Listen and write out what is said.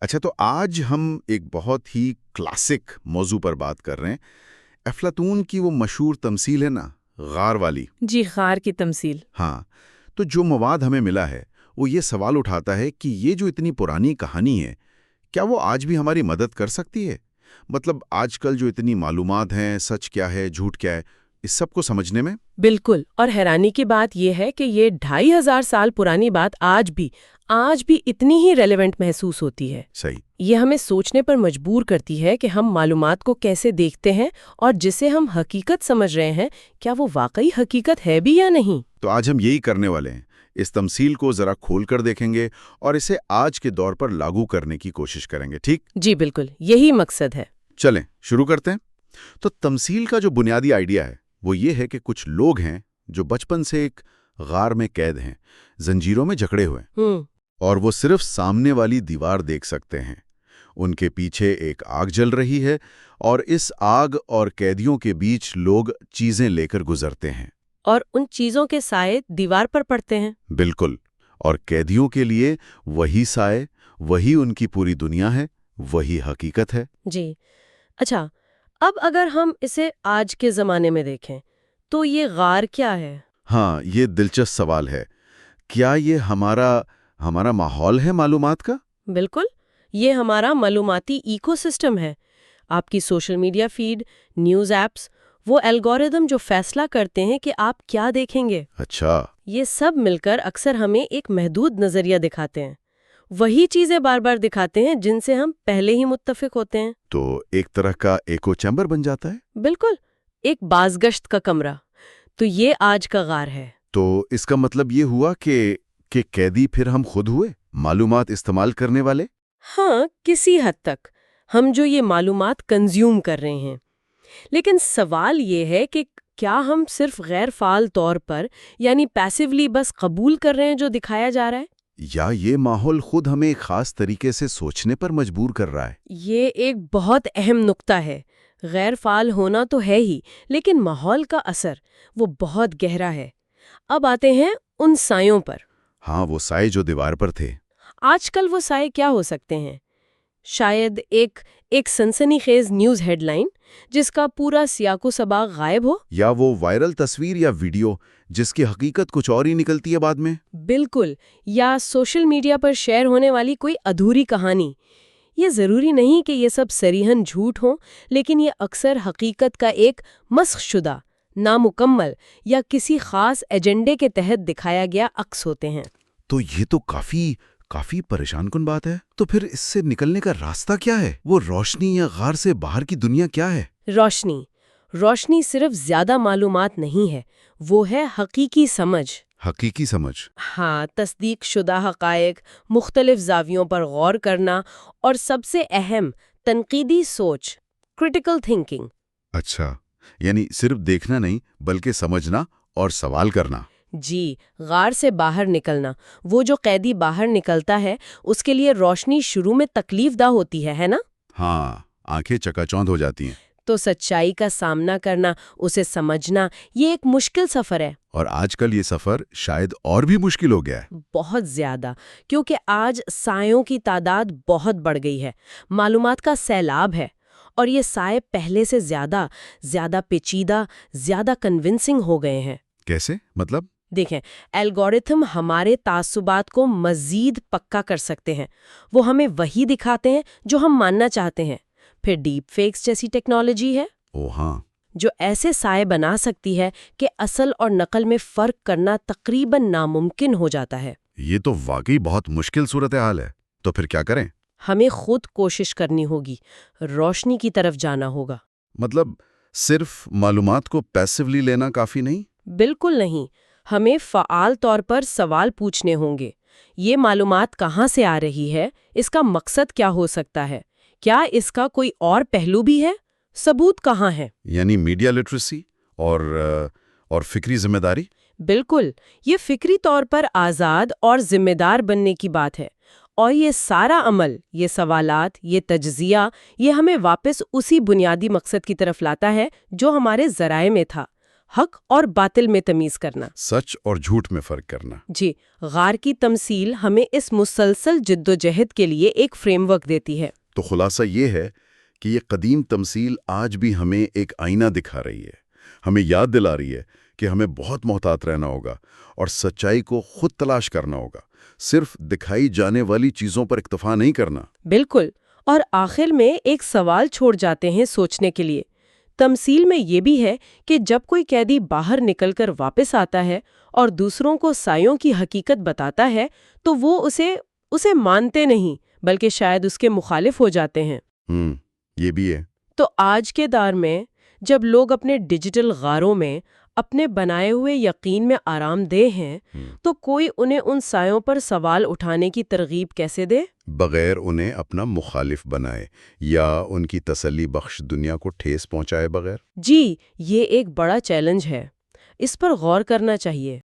اچھا، تو آج ہم ایک بہت ہی کلاسک موضوع پر بات کر رہے ہیں۔ افلاطون کی وہ مشہور تمثیل ہے نا، غار والی۔ جی، غار کی تمثیل۔ ہاں، تو جو مواد ہمیں ملا ہے وہ یہ سوال اٹھاتا ہے کہ یہ جو اتنی پرانی کہانی ہے، کیا وہ آج بھی ہماری مدد کر سکتی ہے؟ مطلب آج کل جو اتنی معلومات ہیں، سچ کیا ہے، جھوٹ کیا ہے، اس سب کو سمجھنے میں؟ بالکل، اور حیرانی کی بات یہ ہے کہ یہ 2500 سال پرانی بات آج بھی اتنی ہی ریلیونٹ محسوس ہوتی ہے۔ صحیح۔ یہ ہمیں سوچنے پر مجبور کرتی ہے کہ ہم معلومات کو کیسے دیکھتے ہیں، اور جسے ہم حقیقت سمجھ رہے ہیں، کیا وہ واقعی حقیقت ہے بھی یا نہیں؟ تو آج ہم یہی کرنے والے ہیں، اس تمثیل کو ذرا کھول کر دیکھیں گے اور اسے آج کے دور پر لاگو کرنے کی کوشش کریں گے، ٹھیک؟ جی بالکل، یہی مقصد ہے۔ چلیں شروع کرتے ہیں۔ تو تمثیل کا جو بنیادی آئیڈیا ہے وہ یہ ہے کہ کچھ لوگ ہیں جو بچپن سے ایک غار میں قید ہیں، زنجیروں میں جکڑے ہوئے، اور وہ صرف سامنے والی دیوار دیکھ سکتے ہیں۔ ان کے پیچھے ایک آگ جل رہی ہے، اور اس آگ اور قیدیوں کے بیچ لوگ چیزیں لے کر گزرتے ہیں، اور ان چیزوں کے سائے دیوار پر پڑتے ہیں۔ بالکل، اور قیدیوں کے لیے وہی سائے، وہی ان کی پوری دنیا ہے، وہی حقیقت ہے۔ جی اچھا، اب اگر ہم اسے آج کے زمانے میں دیکھیں تو یہ غار کیا ہے؟ ہاں، یہ دلچسپ سوال ہے۔ کیا یہ ہمارا ماحول ہے معلومات کا؟ بالکل، یہ ہمارا معلوماتی ایکو سسٹم ہے۔ آپ کی social media feed, news apps, وہ الگورتھم جو فیصلہ کرتے ہیں کہ آپ کیا دیکھیں گے۔ اچھا۔ یہ سب مل کر اکثر ہمیں ایک محدود نظریہ دکھاتے ہیں، وہی چیزیں بار بار دکھاتے ہیں جن سے ہم پہلے ہی متفق ہوتے ہیں۔ تو ایک طرح کا ایکو چیمبر بن جاتا ہے۔ بالکل، ایک بازگشت کا کمرہ۔ تو یہ آج کا غار ہے۔ تو اس کا مطلب یہ ہوا کہ قیدی پھر ہم خود ہوئے، معلومات استعمال کرنے والے؟ ہاں، کسی حد تک ہم جو یہ معلومات کنزیوم کر رہے ہیں۔ لیکن سوال یہ ہے کہ کیا ہم صرف غیر فعال طور پر، یعنی پیسیولی بس قبول کر رہے ہیں جو دکھایا جا رہا ہے؟ یا یہ ماحول خود ہمیں ایک خاص طریقے سے سوچنے پر مجبور کر رہا ہے؟ یہ ایک بہت اہم نقطہ ہے۔ غیر فعال ہونا تو ہے ہی، لیکن ماحول کا اثر وہ بہت گہرا ہے۔ اب آتے ہیں ان سایوں پر۔ ہاں، وہ سائے جو دیوار پر تھے۔ آج کل وہ سائے کیا ہو سکتے ہیں؟ شاید ایک سنسنی خیز نیوز ہیڈ لائن جس کا پورا سیاق و سباق غائب ہو، یا وہ وائرل تصویر یا ویڈیو جس کی حقیقت کچھ اور ہی نکلتی ہے بعد میں۔ بالکل، یا سوشل میڈیا پر شیئر ہونے والی کوئی ادھوری کہانی۔ یہ ضروری نہیں کہ یہ سب صریحاً جھوٹ ہوں، لیکن یہ اکثر حقیقت کا ایک مسخ شدہ، نامکمل یا کسی خاص ایجنڈے کے تحت دکھایا گیا عکس ہوتے ہیں۔ تو یہ تو کافی پریشان کن بات ہے۔ تو پھر اس سے نکلنے کا راستہ کیا ہے؟ وہ روشنی یا غار سے باہر کی دنیا کیا ہے؟ روشنی صرف زیادہ معلومات نہیں ہے، وہ ہے حقیقی سمجھ۔ حقیقی سمجھ؟ ہاں، تصدیق شدہ حقائق، مختلف زاویوں پر غور کرنا، اور سب سے اہم، تنقیدی سوچ، کریٹیکل تھنکنگ۔ اچھا، یعنی صرف دیکھنا نہیں بلکہ سمجھنا اور سوال کرنا۔ جی، غار سے باہر نکلنا۔ وہ جو قیدی باہر نکلتا ہے اس کے لیے روشنی شروع میں تکلیف دہ ہوتی ہے نا؟ ہاں، آنکھیں چکا چوندھ ہو جاتی ہیں۔ تو سچائی کا سامنا کرنا، اسے سمجھنا، یہ ایک مشکل سفر ہے۔ اور آج کل یہ سفر شاید اور بھی مشکل ہو گیا ہے۔ بہت زیادہ، کیونکہ آج سایوں کی تعداد بہت بڑھ گئی ہے، معلومات کا سیلاب ہے، اور یہ سائے پہلے سے زیادہ پیچیدہ، زیادہ کنونسنگ ہو گئے ہیں۔ کیسے؟ مطلب؟ دیکھیں، الگورتھم ہمارے تعصبات کو مزید پکا کر سکتے ہیں۔ وہ ہمیں وہی دکھاتے ہیں جو ہم ماننا چاہتے ہیں۔ پھر ڈیپ فیکس جیسی ٹیکنالوجی ہے ہاں، جو ایسے سائے بنا سکتی ہے کہ اصل اور نقل میں فرق کرنا تقریباً ناممکن ہو جاتا ہے۔ یہ تو واقعی بہت مشکل صورتحال ہے۔ تو پھر کیا کریں؟ ہمیں خود کوشش کرنی ہوگی، روشنی کی طرف جانا ہوگا۔ مطلب صرف معلومات کو پیسیولی لینا کافی نہیں؟ بالکل نہیں، ہمیں فعال طور پر سوال پوچھنے ہوں گے۔ یہ معلومات کہاں سے آ رہی ہے؟ اس کا مقصد کیا ہو سکتا ہے؟ کیا اس کا کوئی اور پہلو بھی ہے؟ ثبوت کہاں ہے؟ یعنی میڈیا لٹریسی اور فکری ذمہ داری؟ بالکل، یہ فکری طور پر آزاد اور ذمہ دار بننے کی بات ہے۔ اور یہ سارا عمل، یہ سوالات، یہ تجزیہ، یہ ہمیں واپس اسی بنیادی مقصد کی طرف لاتا ہے جو ہمارے ذرائع میں تھا، حق اور باطل میں تمیز کرنا، سچ اور جھوٹ میں فرق کرنا۔ جی، غار کی تمثیل ہمیں اس مسلسل جدوجہد کے لیے ایک فریم ورک دیتی ہے۔ تو خلاصہ یہ ہے کہ یہ قدیم تمثیل آج بھی ہمیں ایک آئینہ دکھا رہی ہے، ہمیں یاد دلا رہی ہے کہ ہمیں بہت محتاط رہنا ہوگا اور سچائی کو خود تلاش کرنا ہوگا، صرف دکھائی جانے والی چیزوں پر اکتفا نہیں کرنا۔ بالکل، اور آخر میں ایک سوال چھوڑ جاتے ہیں سوچنے کے لیے۔ تمثیل میں یہ بھی ہے کہ جب کوئی قیدی باہر نکل کر واپس آتا ہے اور دوسروں کو سایوں کی حقیقت بتاتا ہے تو وہ اسے مانتے نہیں بلکہ شاید اس کے مخالف ہو جاتے ہیں۔ یہ بھی ہے۔ تو آج کے دور میں جب لوگ اپنے ڈیجیٹل غاروں میں اپنے بنائے ہوئے یقین میں آرام دہ ہیں تو کوئی انہیں ان سایوں پر سوال اٹھانے کی ترغیب کیسے دے؟ بغیر انہیں اپنا مخالف بنائے یا ان کی تسلی بخش دنیا کو ٹھیس پہنچائے بغیر۔ جی، یہ ایک بڑا چیلنج ہے، اس پر غور کرنا چاہیے۔